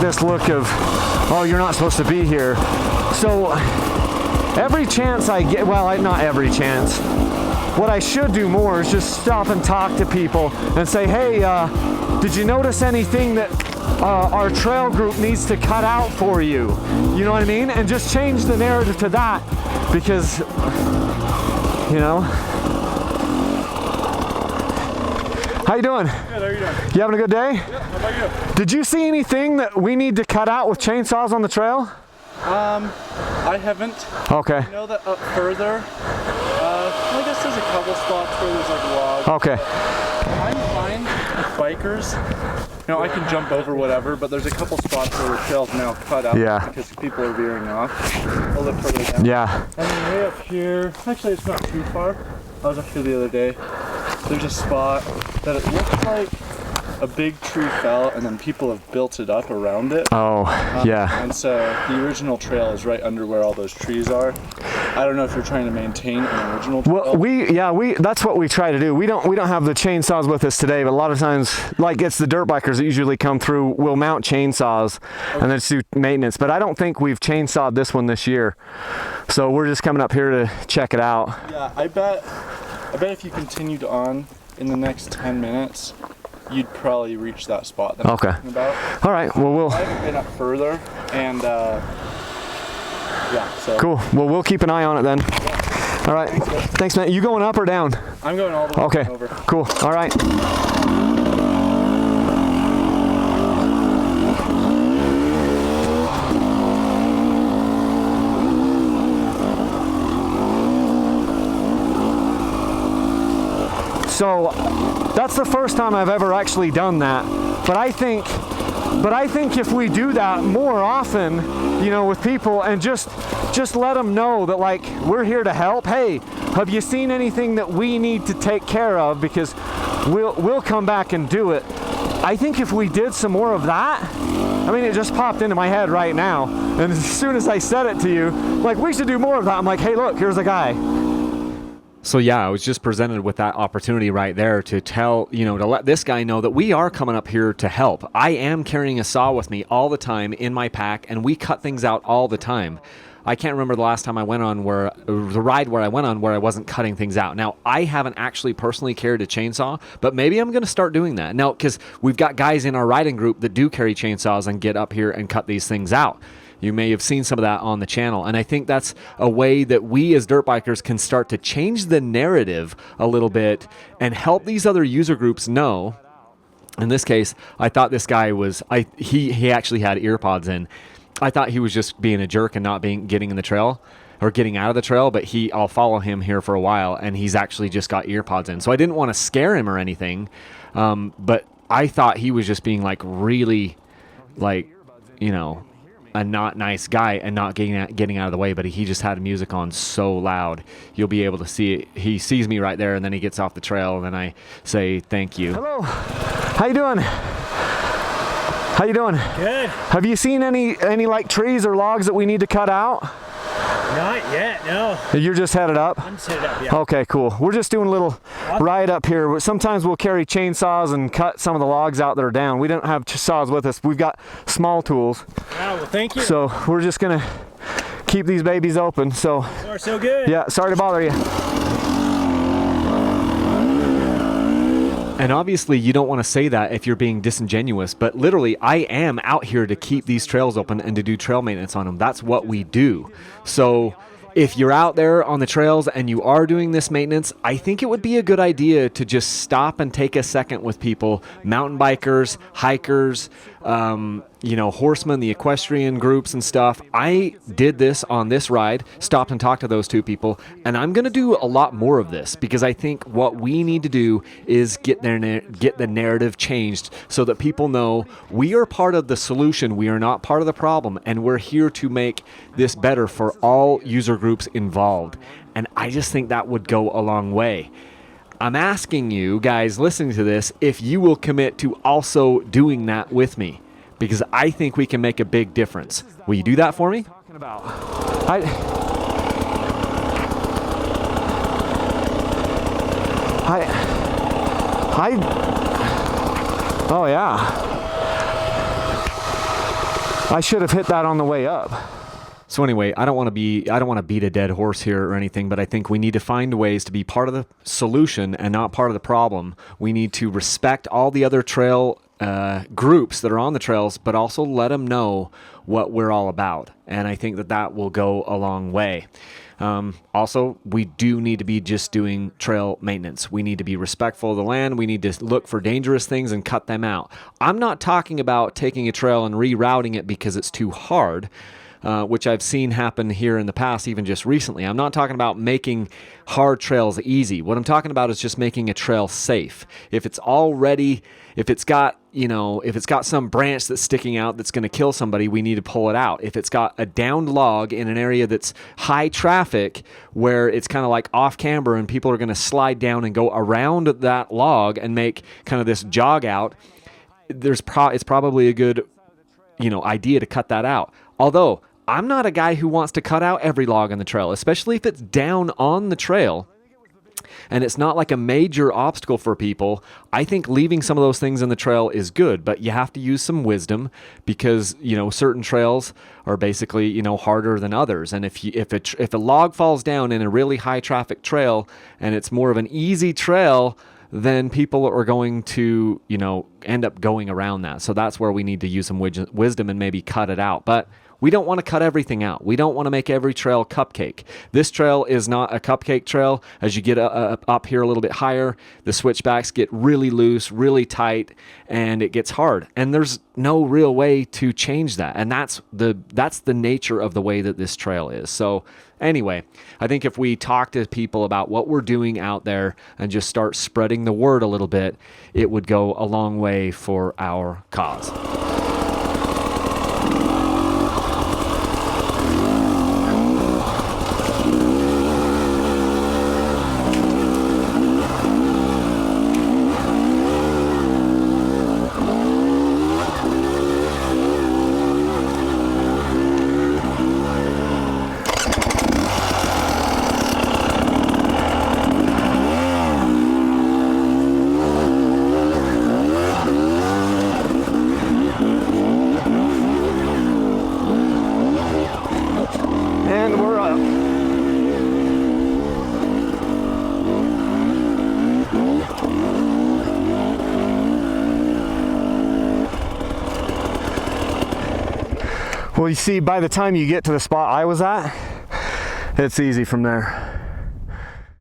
this look of, oh, you're not supposed to be here. So every chance I get, well, not every chance, what I should do more is just stop and talk to people and say, hey, did you notice anything that our trail group needs to cut out for you? You know what I mean? And just change the narrative to that, because, you know. How you doing? Good, how are you doing? You having a good day? Yeah, how about you? Did you see anything that we need to cut out with chainsaws on the trail? I haven't. Okay. I know that up further, I guess there's a couple spots where there's like logs. Okay. I'm fine with bikers. You know, I can jump over whatever, but there's a couple spots where the trail's now cut out because people are veering off a little further down. Yeah. And then way up here, actually it's not too far. I was up here the other day. There's a spot that it looks like a big tree fell and then people have built it up around it. Oh, yeah. And so the original trail is right under where all those trees are. I don't know if you're trying to maintain an original trail. Well, that's what we try to do. We don't have the chainsaws with us today, but a lot of times, like it's the dirt bikers that usually come through, we'll mount chainsaws and then just do maintenance. But I don't think we've chainsawed this one this year. So we're just coming up here to check it out. Yeah, I bet if you continued on in the next 10 minutes, you'd probably reach that spot that I'm talking about. All right, well, I haven't been up further, and yeah, so. Cool, well, we'll keep an eye on it then. Yeah. All right, thanks, man. You going up or down? I'm going all the way over. Okay, cool, all right. So that's the first time I've ever actually done that. But I think if we do that more often, you know, with people and just let them know that, like, we're here to help. Hey, have you seen anything that we need to take care of? Because we'll come back and do it. I think if we did some more of that, I mean, it just popped into my head right now. And as soon as I said it to you, like, we should do more of that. I'm like, hey, look, here's a guy. So yeah, I was just presented with that opportunity right there to tell, you know, to let this guy know that we are coming up here to help. I am carrying a saw with me all the time in my pack, and we cut things out all the time. I can't remember the last time I went on the ride where I went on where I wasn't cutting things out. Now, I haven't actually personally carried a chainsaw, but maybe I'm going to start doing that. Now, because we've got guys in our riding group that do carry chainsaws and get up here and cut these things out. You may have seen some of that on the channel. And I think that's a way that we as dirt bikers can start to change the narrative a little bit and help these other user groups know. In this case, I thought this guy was, he actually had ear pods in. I thought he was just being a jerk and not getting in the trail or getting out of the trail, but I'll follow him here for a while, and he's actually just got ear pods in. So I didn't want to scare him or anything, but I thought he was just being like really, like, you know, a not nice guy and not getting out of the way, but he just had music on so loud. You'll be able to see it. He sees me right there, and then he gets off the trail, and then I say thank you. Hello. How you doing? How you doing? Good. Have you seen any like trees or logs that we need to cut out? Not yet, no. You're just headed up? I'm just headed up, yeah. Okay, cool. We're just doing a little ride up here. Sometimes we'll carry chainsaws and cut some of the logs out that are down. We don't have saws with us. We've got small tools. Wow, well, thank you. So we're just going to keep these babies open. So far, so good. Yeah, sorry to bother you. And obviously you don't want to say that if you're being disingenuous, but literally I am out here to keep these trails open and to do trail maintenance on them. That's what we do. So if you're out there on the trails and you are doing this maintenance, I think it would be a good idea to just stop and take a second with people, mountain bikers, hikers, you know, horsemen, the equestrian groups and stuff. I did this on this ride, stopped and talked to those two people, and I'm going to do a lot more of this because I think what we need to do is get the narrative changed so that people know we are part of the solution, we are not part of the problem, and we're here to make this better for all user groups involved. And I just think that would go a long way. I'm asking you guys listening to this if you will commit to also doing that with me, because I think we can make a big difference. Will you do that for me? Oh yeah. I should have hit that on the way up. So anyway, I don't want to beat a dead horse here or anything, but I think we need to find ways to be part of the solution and not part of the problem. We need to respect all the other trail groups that are on the trails, but also let them know what we're all about. And I think that will go a long way. Also, we do need to be just doing trail maintenance. We need to be respectful of the land. We need to look for dangerous things and cut them out. I'm not talking about taking a trail and rerouting it because it's too hard, which I've seen happen here in the past, even just recently. I'm not talking about making hard trails easy. What I'm talking about is just making a trail safe. If it's got some branch that's sticking out that's going to kill somebody, we need to pull it out. If it's got a downed log in an area that's high traffic, where it's kind of like off camber and people are going to slide down and go around that log and make kind of this jog out, it's probably a good, idea to cut that out. Although I'm not a guy who wants to cut out every log on the trail, especially if it's down on the trail and it's not like a major obstacle for people. I think leaving some of those things in the trail is good, but you have to use some wisdom because, certain trails are basically, harder than others. And if a log falls down in a really high traffic trail and it's more of an easy trail, then people are going to, end up going around that. So that's where we need to use some wisdom and maybe cut it out. But we don't want to cut everything out. We don't want to make every trail cupcake. This trail is not a cupcake trail. As you get up here a little bit higher, the switchbacks get really loose, really tight, and it gets hard. And there's no real way to change that. And that's the nature of the way that this trail is. So anyway, I think if we talk to people about what we're doing out there and just start spreading the word a little bit, it would go a long way for our cause. Well, you see, by the time you get to the spot I was at, it's easy from there.